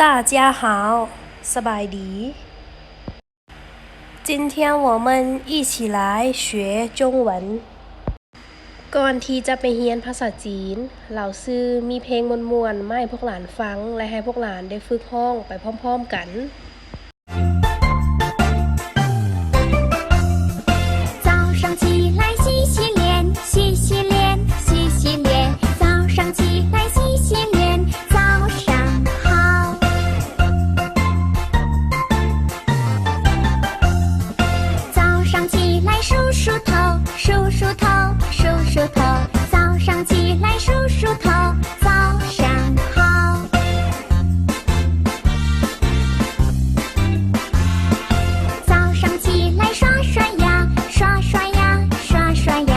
大家好，สบายดี今天我们一起来学中文ก่อนที่จะไปเรียนภาษาจีนเราซื้อมีเพลงม่วนๆมาให้พวกหลานฟังและให้พวกหลานได้ฝึกร้องไปพร้อมๆกัน早上起来洗洗脸，洗洗脸，洗洗脸。早上起来洗洗脸，早上好。早上起来梳梳头，梳梳头，梳梳头。早上起来梳梳头，早上好。早上起来刷刷牙，刷刷牙，刷刷牙。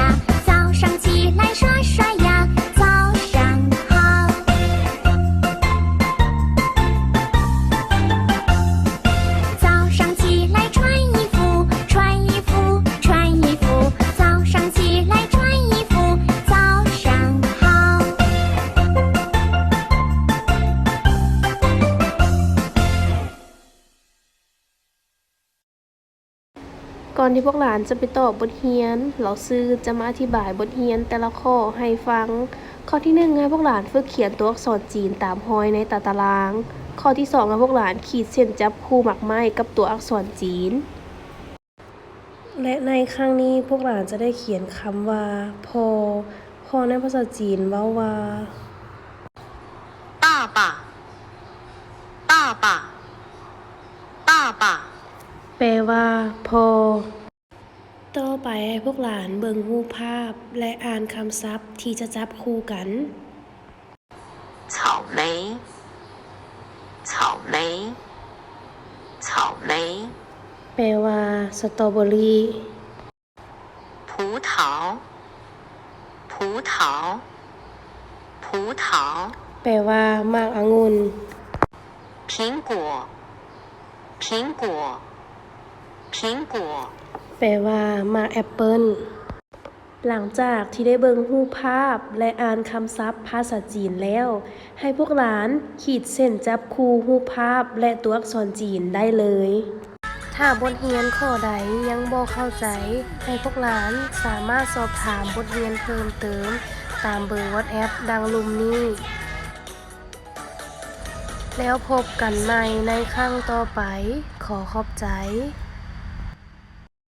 早上起来刷刷牙，早上好。早上起来穿衣服，穿衣服，穿衣服。早上起来穿衣服，早上好。ก่อนที่พวกหลานจะไปตอบบทเรียนเราซื้อจะมาอธิบายบทเรียนแต่ละข้อให้ฟังข้อที่1ให้พวกหลานฝึกเขียนตัวอักษรจีนตามรอยในตารางข้อที่2ให้พวกหลานขีดเส้นจับคู่หมากไม้กับตัวอักษรจีนและในครั้งนี้พวกหลานจะได้เขียนคำว่าพอในภาษาจีนเว้าว่า爸爸，爸爸，爸爸。แปลว่าพ่อต่อไปให้พวกหลานเบิ่งรูปภาพและอ่านคำศัพท์ที่จะจับคู่กัน草莓，草莓，草莓。แปลว่าสตรอเบอรี่葡萄，葡萄，葡萄。แปลว่าหมากองุ่น苹果，苹果，苹果。แปลว่าหมากแอปเปิ้ลหลังจากที่ได้เบิ่งรูปภาพและอ่านคำศัพท์ภาษาจีนแล้วให้พวกหลานขีดเส้นจับคู่รูปภาพและตัวอักษรจีนได้เลยถ้าบทเรียนข้อใดยังบ่เข้าใจให้พวกหลานสามารถสอบถามบทเรียนเพิ่มเติมตามเบอร์ WhatsApp ดังลุ่มนี้แล้วพบกันใหม่ในครั้งต่อไปขอขอบใจ